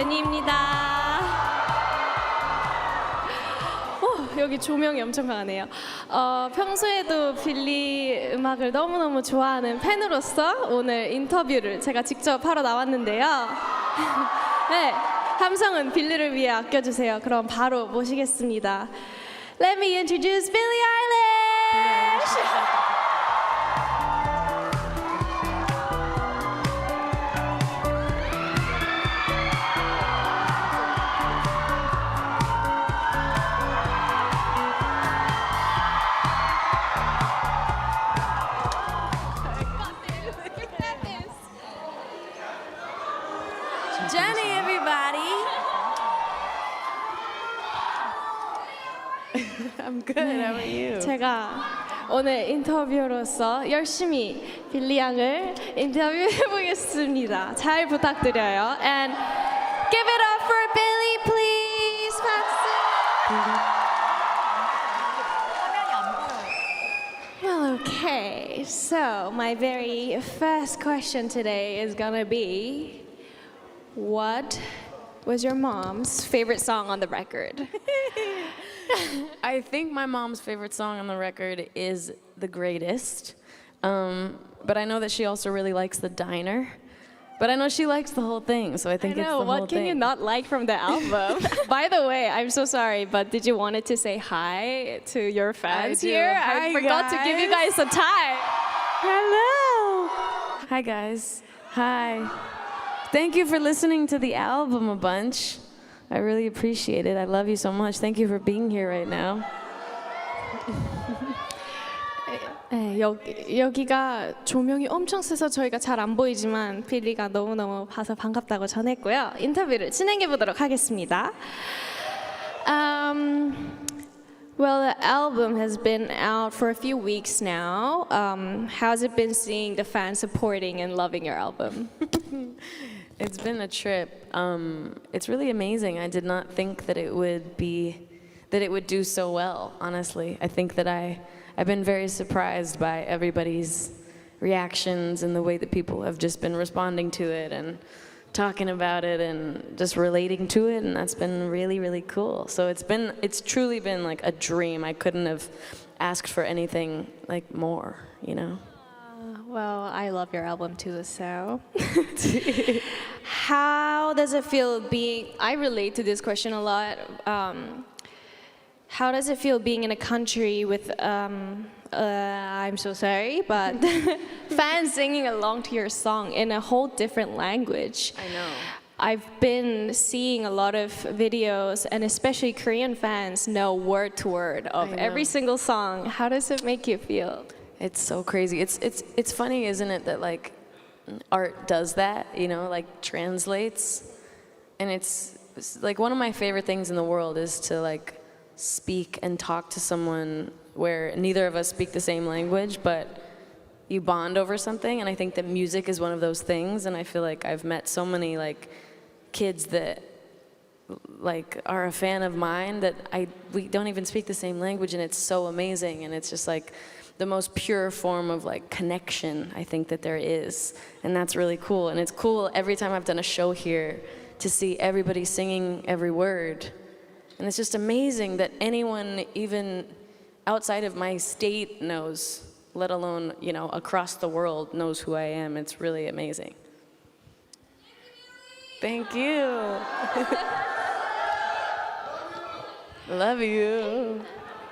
제니입니다. 여기 조명이 엄청 강하네요. 평소에도 빌리 음악을 너무너무 좋아하는 팬으로서 오늘 인터뷰를 제가 직접 하러 나왔는데요. 네, 함성은 빌리를 위해 아껴주세요. 그럼 바로 모시겠습니다. Let me introduce Billie Eilish! Jennie, everybody. I'm good. How are you? 제가 오늘 인터뷰로서 열심히 빌리 양을 인터뷰해 보겠습니다. 잘 부탁드려요. And give it up for Billie, please. 박수. Well, okay. So my very first question today is gonna be. What was your mom's favorite song on the record? I think my mom's favorite song on the record is The Greatest. But I know that she also really likes The Diner. But I know she likes the whole thing, so I think it's the whole thing. What can you not like from the album? By the way, I'm so sorry, but did you wanted to say hi to your fans here? Hi, I forgot to give you guys some time. Hello. Hi, guys. Hi. Thank you for listening to the album a bunch. I really appreciate it. I love you so much. Thank you for being here right now. 네, 여기가 조명이 엄청 세서 저희가 잘 안 보이지만 빌리가 너무너무 봐서 반갑다고 전했고요. 인터뷰를 진행해 보도록 하겠습니다. Well, the album has been out for a few weeks now. How's it been seeing the fans supporting and loving your album? It's been a trip. It's really amazing. I did not think that it would do so well, honestly. I think that I've been very surprised by everybody's reactions and the way that people have just been responding to it and talking about it and just relating to it, and that's been really, really cool. So it's truly been like a dream. I couldn't have asked for anything like more, you know? Well, I love your album too, so. How does it feel being, I relate to this question a lot. How does it feel being in a country with, I'm so sorry, but fans singing along to your song in a whole different language? I know. I've been seeing a lot of videos, and especially Korean fans know word to word of every single song. How does it make you feel? It's so crazy. It's funny, isn't it, that like art does that, you know, like translates. And it's like one of my favorite things in the world is to like speak and talk to someone where neither of us speak the same language, but you bond over something. And I think that music is one of those things. And I feel like I've met so many like kids that like are a fan of mine that we don't even speak the same language, and it's so amazing. And it's just like the most pure form of like connection I think that there is, and that's really cool. And it's cool every time I've done a show here to see everybody singing every word, and it's just amazing that anyone even outside of my state knows, let alone, you know, across the world knows who I am. It's really amazing. Thank you. Love you.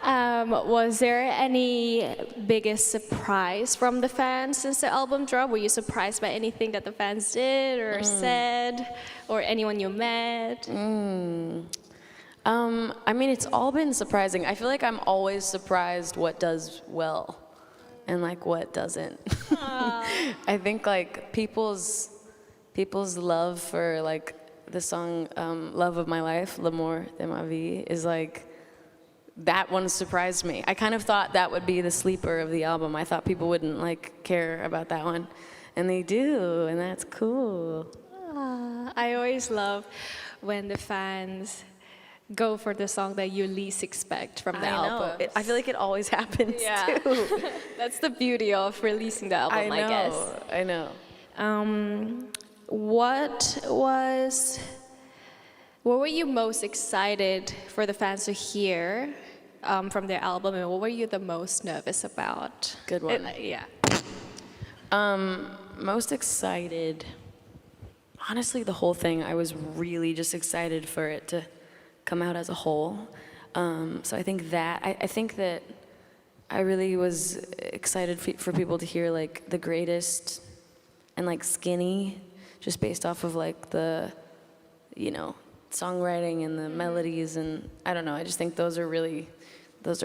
Was there any biggest surprise from the fans since the album dropped? Were you surprised by anything that the fans did or said, or anyone you met? I mean, it's all been surprising. I feel like I'm always surprised what does well and like what doesn't. I think like people's love for like the song Love of My Life, L'amour de ma vie, is like, that one surprised me. I kind of thought that would be the sleeper of the album. I thought people wouldn't like care about that one, and they do, and that's cool. I always love when the fans go for the song that you least expect from the album. I feel like it always happens too. That's the beauty of releasing the album, I guess. I know. What was what were you most excited for the fans to hear from their album, and what were you the most nervous about? Good one. Yeah. Most excited. Honestly, the whole thing, I was really just excited for it to come out as a whole. So I think that, I think that I really was excited for people to hear like the greatest and like Skinny, just based off of like the, you know, songwriting and the melodies, and I don't know, I just think those are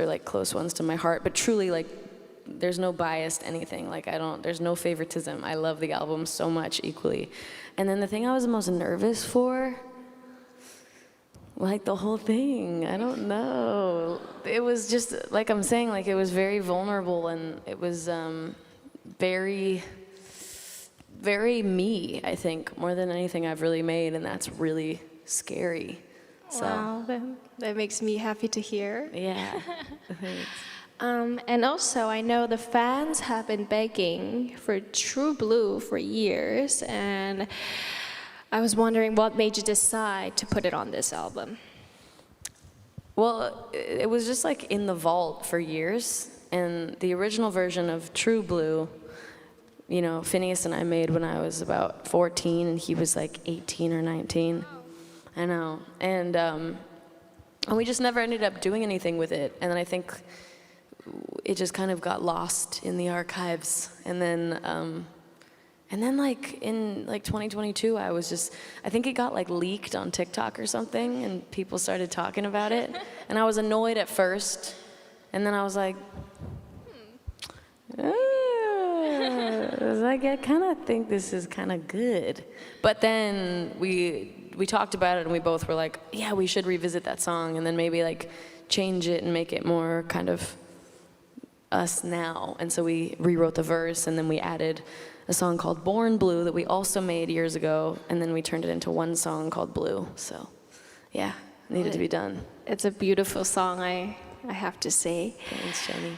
like close ones to my heart. But truly, like, there's no bias to anything. Like, there's no favoritism. I love the album so much equally. And then the thing I was the most nervous for, like the whole thing, I don't know. It was just, like I'm saying, like it was very vulnerable, and it was very, very me, I think, more than anything I've really made, and that's really scary. So, wow, that makes me happy to hear. yeah, thanks. And also, I know the fans have been begging for True Blue for years, and I was wondering what made you decide to put it on this album? Well, it was just like in the vault for years, and the original version of True Blue, you know, Phineas and I made when I was about 14, and he was like 18 or 19. I know, and we just never ended up doing anything with it, and then I think it just kind of got lost in the archives, and then like in like 2022, I think it got like leaked on TikTok or something, and people started talking about it, and I was annoyed at first, and then I was like, I kind of think this is kind of good. But then we talked about it, and we both were like, yeah, we should revisit that song, and then maybe like change it and make it more kind of us now. And so we rewrote the verse, and then we added a song called Born Blue that we also made years ago, and then we turned it into one song called Blue. So yeah, it needed to be done. It's a beautiful song, I have to say. Thanks, Jennie.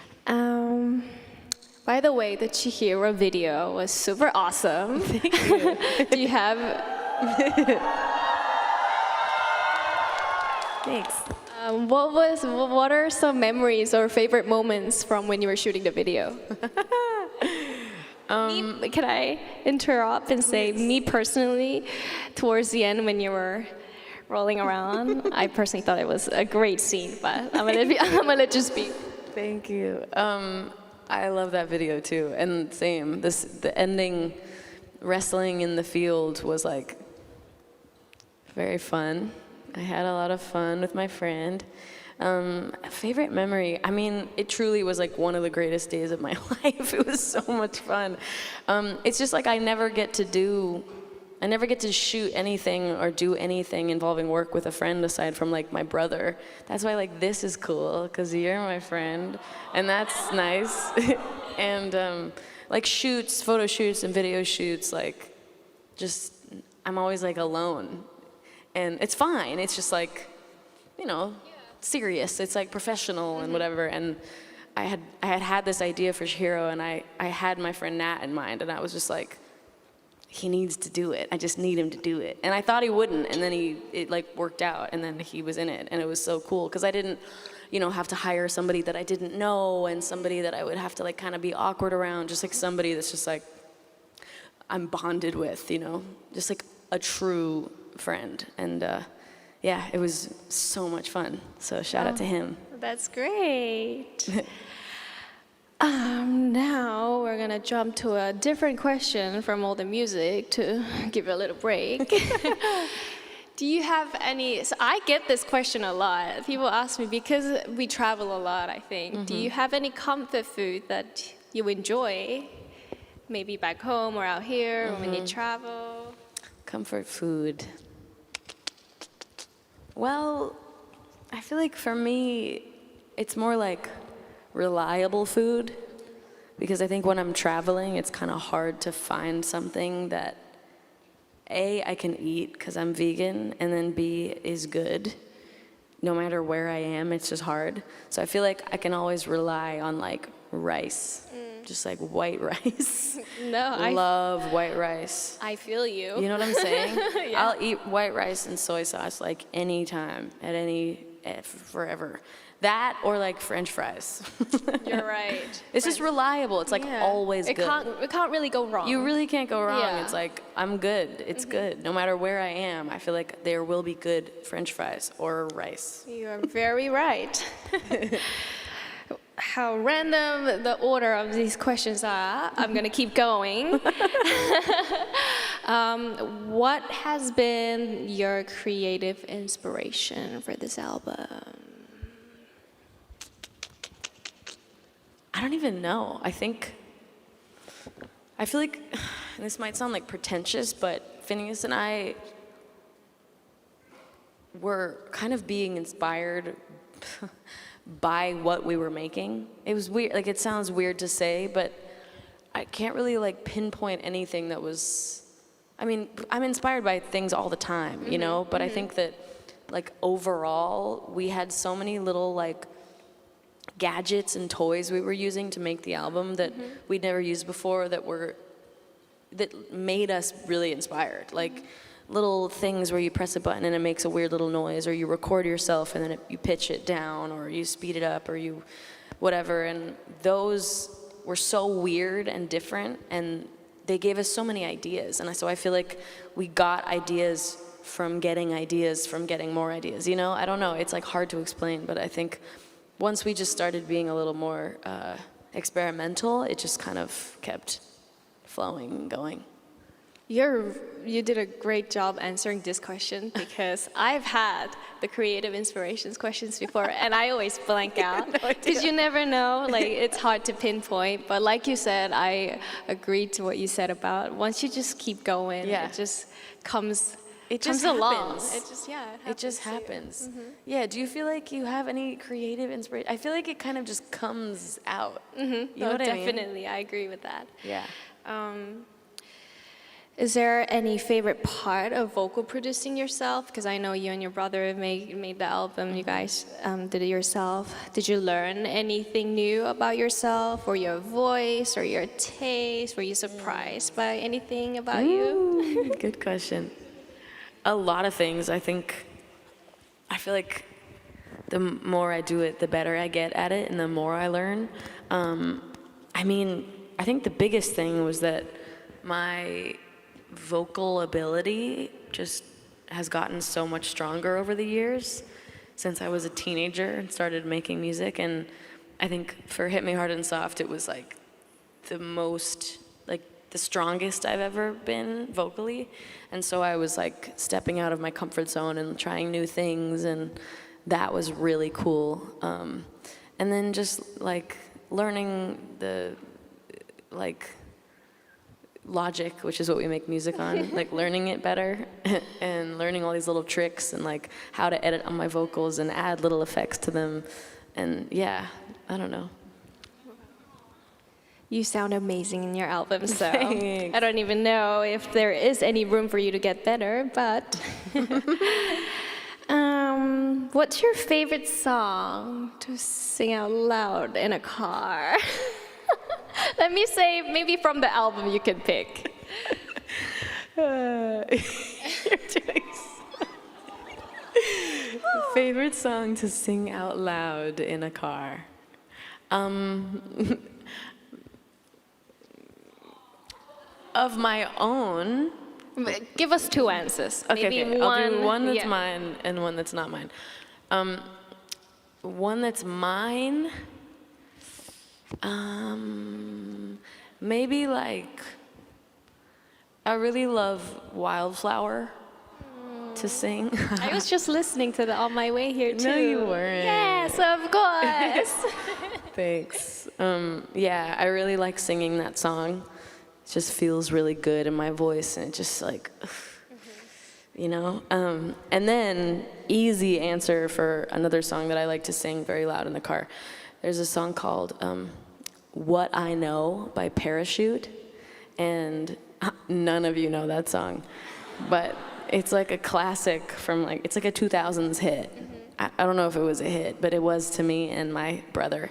By the way, the Chihiro video was super awesome. Thank you. Do you have... Thanks. What are some memories or favorite moments from when you were shooting the video? Can I interrupt and say, me personally, towards the end when you were rolling around, I personally thought it was a great scene, but I'm gonna let you speak. Thank you. I love that video too, and same. The ending, wrestling in the field was like very fun. I had a lot of fun with my friend. Favorite memory, I mean, it truly was like one of the greatest days of my life. It was so much fun. It's just like I never get to shoot anything or do anything involving work with a friend aside from like my brother. That's why like this is cool, because you're my friend, and that's nice. And like shoots, photo shoots and video shoots, like just, I'm always like alone. And it's fine, it's just like, you know, serious, it's like professional and whatever. And I had this idea for Chihiro, and I had my friend Nat in mind, and I was just like, he needs to do it. I just need him to do it. And I thought he wouldn't, and then it like worked out, and then he was in it, and it was so cool, because I didn't, you know, have to hire somebody that I didn't know, and somebody that I would have to like kind of be awkward around, just like somebody that's just like, I'm bonded with, you know, just like a true friend. And yeah, it was so much fun. So shout out to him. That's great. Now we're gonna jump to a different question from all the music to give you a little break. Do you have any, so I get this question a lot. People ask me, because we travel a lot, I think. Do you have any comfort food that you enjoy? Maybe back home or out here, or when you travel? Comfort food. Well, I feel like for me, it's more like reliable food, because I think when I'm traveling, it's kind of hard to find something that A, I can eat because I'm vegan, and then B, is good. No matter where I am, it's just hard. So I feel like I can always rely on like rice just like white rice. No, Love white rice. I feel you. You know what I'm saying? Yeah. I'll eat white rice and soy sauce like anytime, forever. That or like French fries. You're right. It's just reliable. It's like always it good. It can't really go wrong. You really can't go wrong. Yeah. It's like, I'm good. It's good. No matter where I am, I feel like there will be good French fries or rice. You are very right. How random the order of these questions are. I'm going to keep going. What has been your creative inspiration for this album? I don't even know. I feel like, this might sound like pretentious, but Phineas and I were kind of being inspired by what we were making. It was weird, like it sounds weird to say, but I can't really like pinpoint anything that was, I mean, I'm inspired by things all the time, you know, but I think that like overall, we had so many little like gadgets and toys we were using to make the album that we'd never used before that made us really inspired. Like little things where you press a button and it makes a weird little noise, or you record yourself and then you pitch it down, or you speed it up, or you whatever. And those were so weird and different, and they gave us so many ideas. And so I feel like we got ideas from getting more ideas, you know? I don't know, it's like hard to explain, but I think once we just started being a little more experimental, it just kind of kept flowing and going. You did a great job answering this question, because I've had the creative inspirations questions before and I always blank out because you never know, like it's hard to pinpoint. But like you said, I agreed to what you said about once you just keep going, it just comes. It just along. happens. It just happens. Yeah. Do you feel like you have any creative inspiration? I feel like it kind of just comes out. You know what I mean? Definitely, I agree with that. Yeah. Is there any favorite part of vocal producing yourself? Because I know you and your brother made the album. You guys did it yourself. Did you learn anything new about yourself, or your voice, or your taste? Were you surprised by anything about you? Good question. A lot of things. I feel like the more I do it, the better I get at it, and the more I learn. I mean, I think the biggest thing was that my vocal ability just has gotten so much stronger over the years since I was a teenager and started making music. And I think for Hit Me Hard and Soft, it was like the strongest I've ever been vocally. And so I was like stepping out of my comfort zone and trying new things, and that was really cool. And then just like learning the logic, which is what we make music on, like learning it better and learning all these little tricks and like how to edit on my vocals and add little effects to them. And yeah, I don't know. You sound amazing in your album, so Thanks. I don't even know if there is any room for you to get better, but what's your favorite song to sing out loud in a car? Let me say, maybe from the album you can pick. You're doing favorite song to sing out loud in a car. Of my own. Give us two answers. Okay, maybe I'll do one that's mine and one that's not mine. One that's mine. Maybe like, I really love Wildflower to sing. I was just listening to that on my way here too. No, you weren't. Yes, of course. Thanks. Yeah, I really like singing that song. It just feels really good in my voice, and it just like, you know? And then, easy answer for another song that I like to sing very loud in the car. There's a song called What I Know by Parachute, and none of you know that song, but it's like a classic from like, it's like a 2000s hit. I don't know if it was a hit, but it was to me and my brother.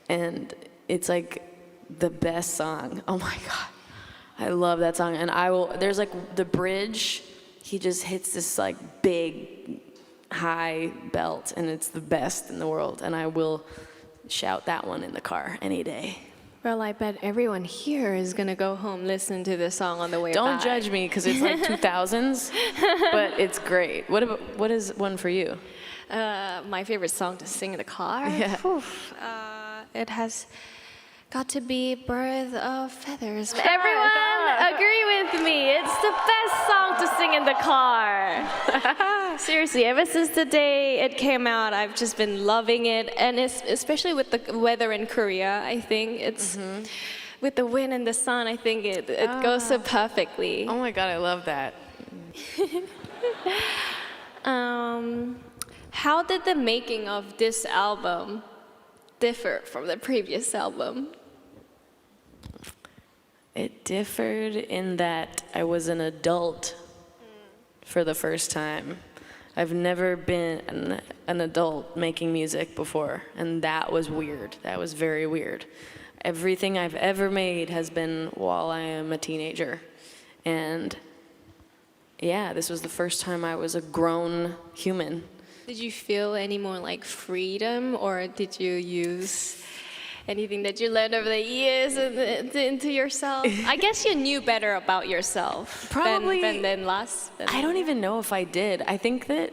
And it's like the best song. Oh my God. I love that song. And there's like the bridge, he just hits this like big, high belt, and it's the best in the world. And I will shout that one in the car any day. Well, I bet everyone here is gonna go home listen to this song on the way Don't back. judge me, because it's like 2000s, but it's great. What is one for you? My favorite song to sing in the car? Yeah. It has got to be Birth of Feathers. Everyone agree with me. It's the best song to sing in the car. Seriously, ever since the day it came out, I've just been loving it. And it's, especially with the weather in Korea, I think it's, with the wind and the sun, I think it goes so perfectly. Oh my God, I love that. How did the making of this album differ from the previous album? It differed in that I was an adult for the first time. I've never been an adult making music before, and that was weird. That was very weird. Everything I've ever made has been while I am a teenager. And yeah, this was the first time I was a grown human. Did you feel any more like freedom, or did you use anything that you learned over the years into yourself? I guess you knew better about yourself Probably. than last. I don't even know if I did. I think that,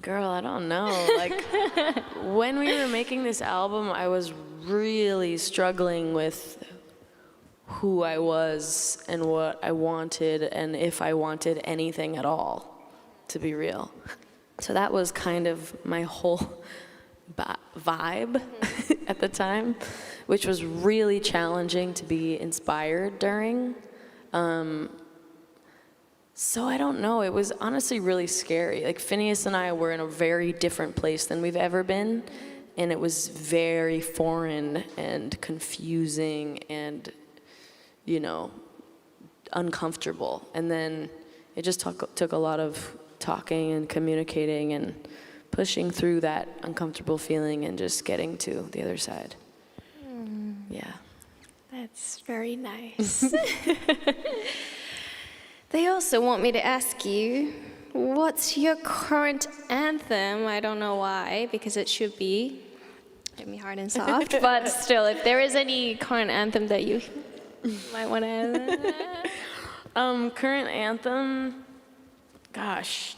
girl, I don't know. Like, when we were making this album, I was really struggling with who I was and what I wanted, and if I wanted anything at all, to be real. So that was kind of my whole vibe at the time, which was really challenging to be inspired during. So I don't know, it was honestly really scary. Like, Phineas and I were in a very different place than we've ever been, and it was very foreign and confusing and, you know, uncomfortable. And then it just took a lot of talking and communicating and pushing through that uncomfortable feeling and just getting to the other side. Yeah. That's very nice. They also want me to ask you, what's your current anthem? I don't know why, because it should be hit me hard and soft, but still, if there is any current anthem that you might want to Current anthem, gosh,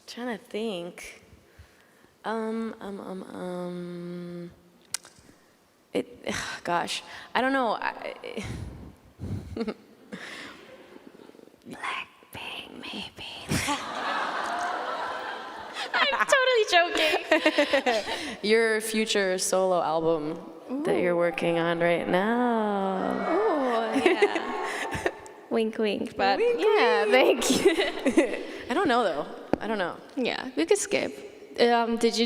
trying to think. Gosh, I don't know. BLACKPINK, maybe. I'm totally joking. Your future solo album that you're working on right now. Oh, yeah. Wink, wink, but Wink, yeah, wink. thank you. I don't know though. I don't know. Yeah, we could skip. Did you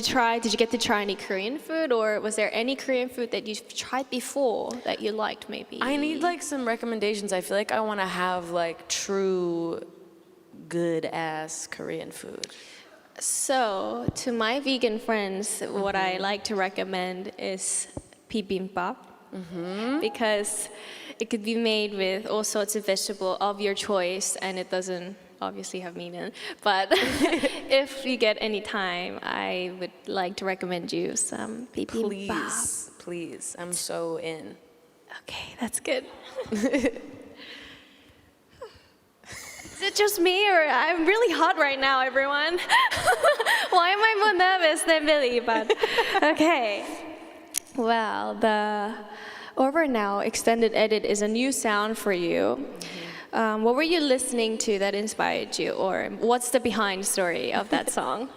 get to try any Korean food, or was there any Korean food that you've tried before that you liked maybe? I need like some recommendations. I feel like I want to have like true good ass Korean food. So, to my vegan friends, what I like to recommend is bibimbap, because it could be made with all sorts of vegetable of your choice, and it doesn't obviously have meat in it. But if you get any time, I would like to recommend you some bibimbap. Please, please. I'm so in. Okay, that's good. Is it just me, or I'm really hot right now, everyone? Why am I more nervous than Billie? But okay. Well, the Over Now extended edit is a new sound for you. What were you listening to that inspired you, or what's the behind story of that song?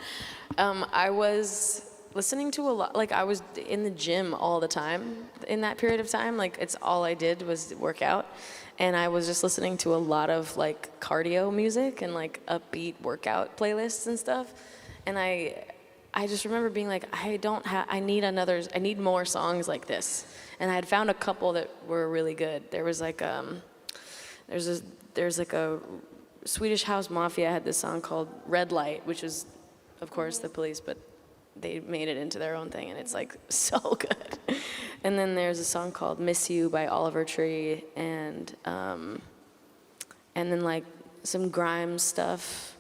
I was listening to a lot, like I was in the gym all the time in that period of time. Like, it's all I did was work out. And I was just listening to a lot of like cardio music and like upbeat workout playlists and stuff. And I just remember being like, I need more songs like this. And I had found a couple that were really good. There was like, there's like a Swedish House Mafia had this song called Red Light, which is, of course, the Police, but they made it into their own thing, and it's like so good. And then there's a song called Miss You by Oliver Tree, and then like some grime stuff.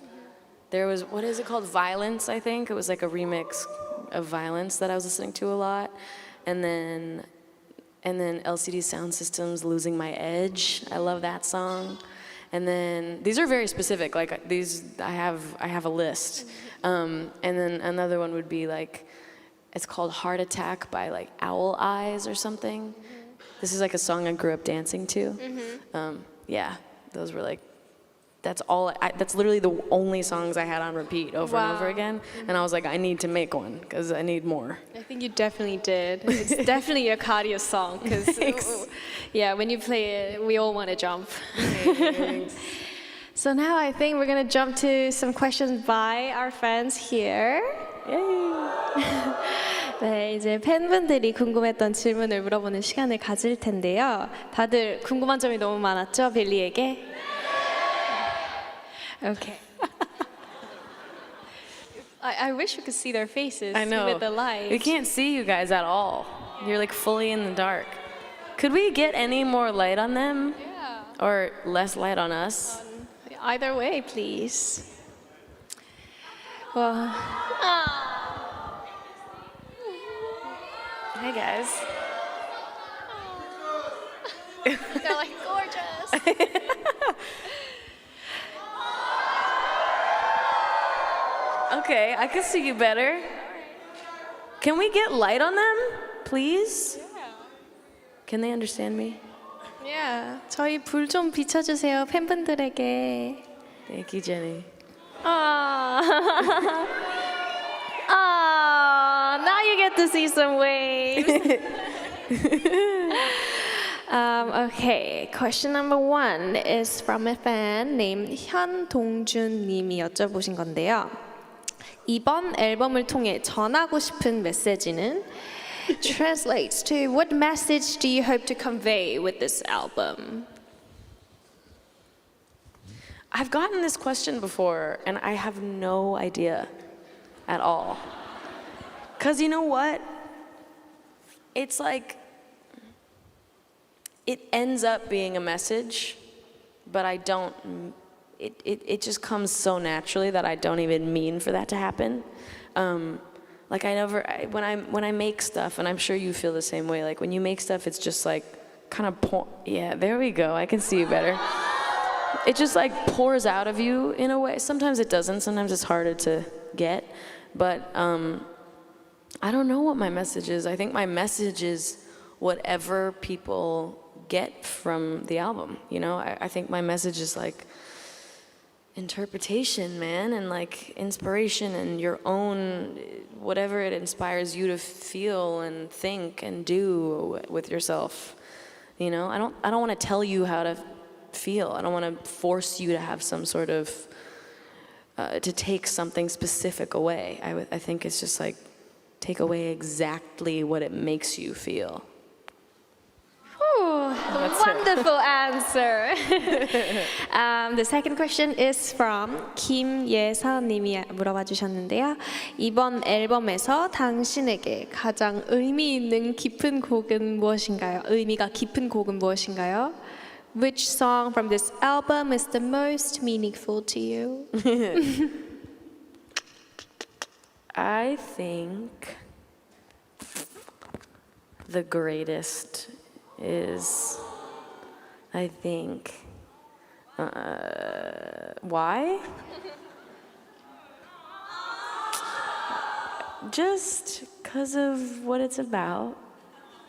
There was, what is it called? Violence, I think. It was like a remix of Violence that I was listening to a lot. And then LCD Sound System's Losing My Edge. I love that song. And then these are very specific. Like these, I have a list. And then another one would be like, it's called Heart Attack by like Owl Eyes or something. This is like a song I grew up dancing to. Yeah, those were like, that's literally the only songs I had on repeat over and over again. And I was like, I need to make one because I need more. I think you definitely did. It's definitely a cardio song because, yeah, when you play it, we all want to jump. So now I think we're going to jump to some questions by our fans here. 네, 이제 팬분들이 궁금했던 질문을 물어보는 시간을 가질 텐데요. 다들 궁금한 점이 너무 많았죠, 빌리에게? Okay. I wish we could see their faces I know. with the light. We can't see you guys at all. You're like fully in the dark. Could we get any more light on them? Yeah. Or less light on us? Either way, please. Well, Hi guys. they're like gorgeous. Okay, I can see you better. Can we get light on them, please? Can they understand me? Yeah, 저희 불 좀 비춰주세요 팬분들에게. Thank you, Jennie. Now you get to see some waves. Okay, question number 1 is from a fan named 현동준 님이 여쭤보신 건데요. 이번 앨범을 통해 전하고 싶은 메시지는 translates to what message do you hope to convey with this album? I've gotten this question before, and I have no idea at all. Because you know what? It's like, it ends up being a message, but I don't, it just comes so naturally that I don't even mean for that to happen. Like when I make stuff, and I'm sure you feel the same way, like when you make stuff, it's just like kind of, yeah, there we go, I can see you better. It just like pours out of you in a way. Sometimes it doesn't, sometimes it's harder to get, but I don't know what my message is. I think my message is whatever people get from the album, you know? I think my message is like interpretation, man, and like inspiration and your own, whatever it inspires you to feel and think and do with yourself. You know, I don't want to tell you how to feel. I don't want to force you to have some sort of to take something specific away. I think it's just like take away exactly what it makes you feel. Wonderful answer. The second question is from 김예서님이 물어봐 주셨는데요. 이번 앨범에서 당신에게 가장 의미 있는 깊은 곡은 무엇인가요? 의미가 깊은 곡은 무엇인가요? Which song from this album is the most meaningful to you? I think the greatest is, I think, why? Just because of what it's about,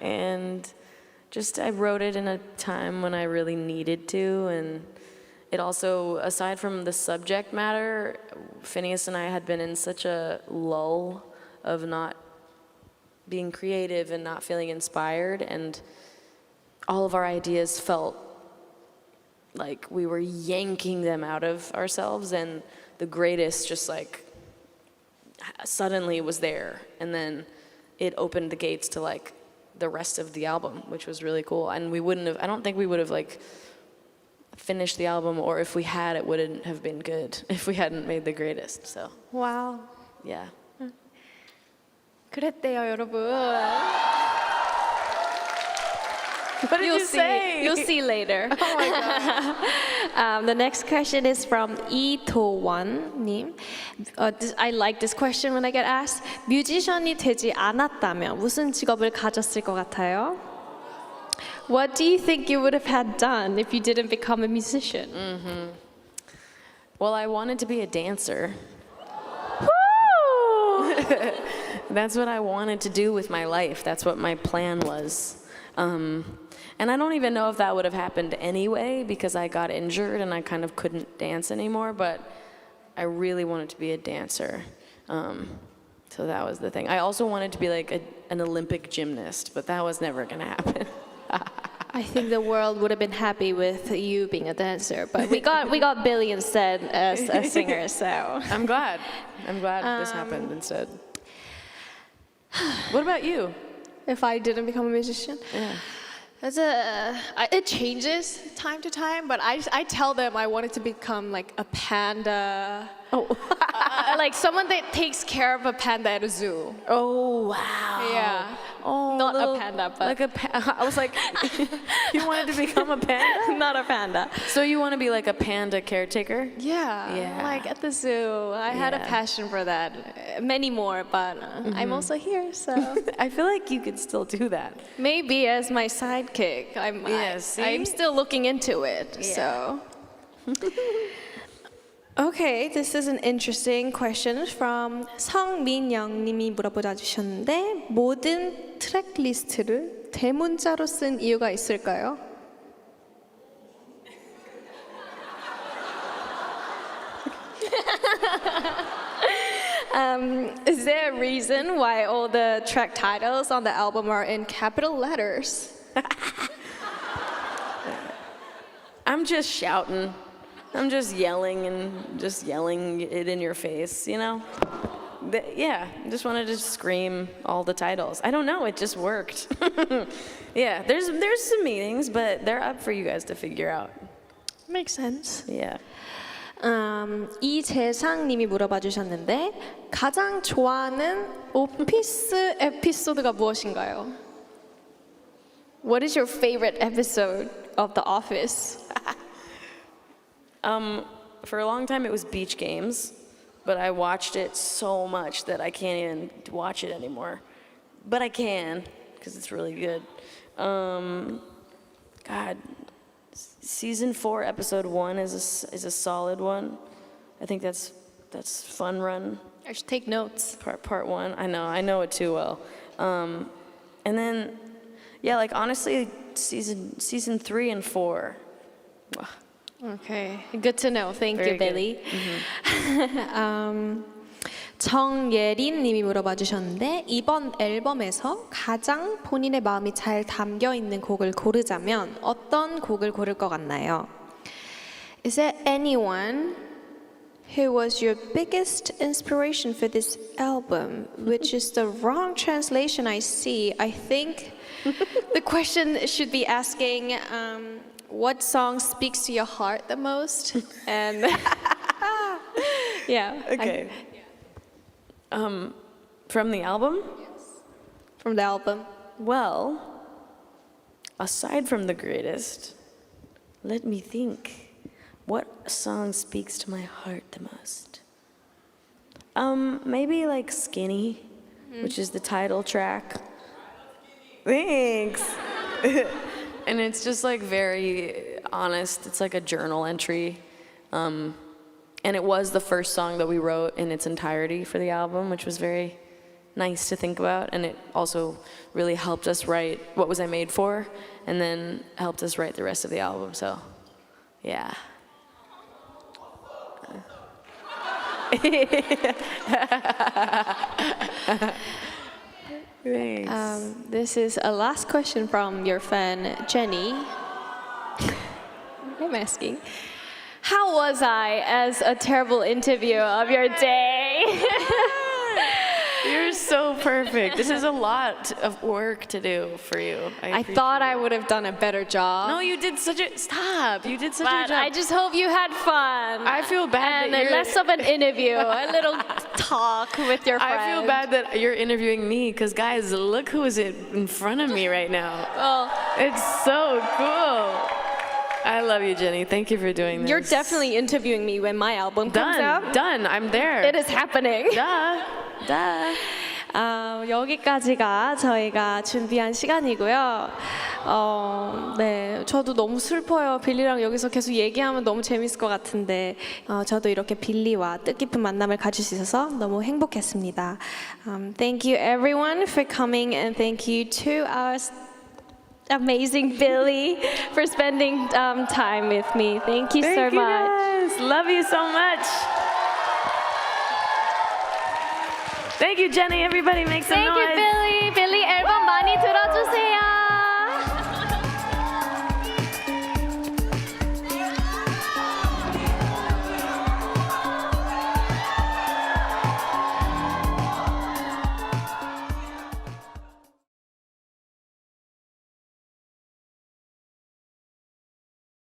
and just I wrote it in a time when I really needed to, and it also, aside from the subject matter, Phineas and I had been in such a lull of not being creative and not feeling inspired, and all of our ideas felt like we were yanking them out of ourselves, and the greatest just like suddenly was there, and then it opened the gates to like the rest of the album, which was really cool. And I don't think we would have like finished the album, or if we had, it wouldn't have been good if we hadn't made the greatest. So Wow. yeah. 그랬대요, 여러분. What did You'll you see. say? You'll see later. Oh my God. The next question is from 이도원님. I like this question when I get asked. 뮤지션이 되지 않았다면 무슨 직업을 가졌을 것 같아요? What do you think you would have had done if you didn't become a musician? Well, I wanted to be a dancer. Woo! That's what I wanted to do with my life. That's what my plan was. And I don't even know if that would have happened anyway because I got injured and I kind of couldn't dance anymore, but I really wanted to be a dancer. So that was the thing. I also wanted to be like an Olympic gymnast, but that was never gonna happen. I think the world would have been happy with you being a dancer, but we got Billie instead as a singer, so. I'm glad this happened instead. What about you? If I didn't become a musician? Yeah. It changes time to time, but I tell them I wanted to become like a panda. Oh. Like someone that takes care of a panda at a zoo. Oh, wow. Yeah. Oh, Not little- a panda, but. like I was like, you wanted to become a panda? Not a panda. So you want to be like a panda caretaker? Yeah. Yeah. Like at the zoo. I had a Yeah. passion for that. Many more, but I'm also here, so. I feel like you could still do that. Maybe as my sidekick. Yeah, see? I'm still looking into it, Yeah. so. Okay, this is an interesting question from 성민영님이 물어보자 주셨는데 모든 트랙 리스트를 대문자로 쓴 이유가 있을까요? Is there a reason why all the track titles on the album are in capital letters? I'm just shouting. I'm just yelling it in your face, you know? Yeah, I just wanted to scream all the titles. I don't know, it just worked. Yeah, there's some meanings, but they're up for you guys to figure out. Makes sense. Yeah. 이재상님이 물어봐 주셨는데 가장 좋아하는 오피스 에피소드가 무엇인가요? What is your favorite episode of The Office? For a long time it was Beach Games, but I watched it so much that I can't even watch it anymore. But I can, because it's really good. God, season 4, episode 1 is a solid one. I think that's Fun Run. I should take notes. Part 1. I know it too well. And then, yeah, like honestly, season 3 and 4. Okay, good to know. Thank Very you, Billie. 정예린 님이 물어봐 주셨는데 이번 앨범에서 가장 본인의 마음이 잘 담겨 있는 곡을 고르자면 어떤 곡을 고를 것 같나요? Is there anyone who was your biggest inspiration for this album? Which is the wrong translation I see. I think the question should be asking what song speaks to your heart the most? And yeah. Okay. From the album? From the album. Well, aside from the greatest, let me think. What song speaks to my heart the most? Maybe like Skinny, which is the title track. Thanks. And it's just like very honest. It's like a journal entry. And it was the first song that we wrote in its entirety for the album, which was very nice to think about. And it also really helped us write What Was I Made For? And then helped us write the rest of the album. So, yeah. Thanks. This is a last question from your fan, Jennie. I'm asking, how was I as a terrible interviewer of your day? You're so perfect. This is a lot of work to do for you. I thought I would have done a better job. No, you did such a stop. You did such a But job. I just hope you had fun. I feel bad and that you're less of an interview, a little talk with your friend. I feel bad that you're interviewing me because guys, look who is in front of me right now. Well, It's so cool. I love you, Jennie. Thank you for doing this. you're definitely interviewing me when my album comes out. Done. I'm there. It is happening. Duh. 여기까지가 저희가 준비한 시간이고요. 네, 저도 너무 슬퍼요. 빌리랑 여기서 계속 얘기하면 너무 재밌을 것 같은데 저도 이렇게 빌리와 뜻깊은 만남을 가질 수 있어서 너무 행복했습니다. Thank you everyone for coming and thank you to our amazing Billie for spending time with me. Thank you so much. Guys. Love you so much. Thank you, Jennie. Everybody make some noise. Thank you, Billie.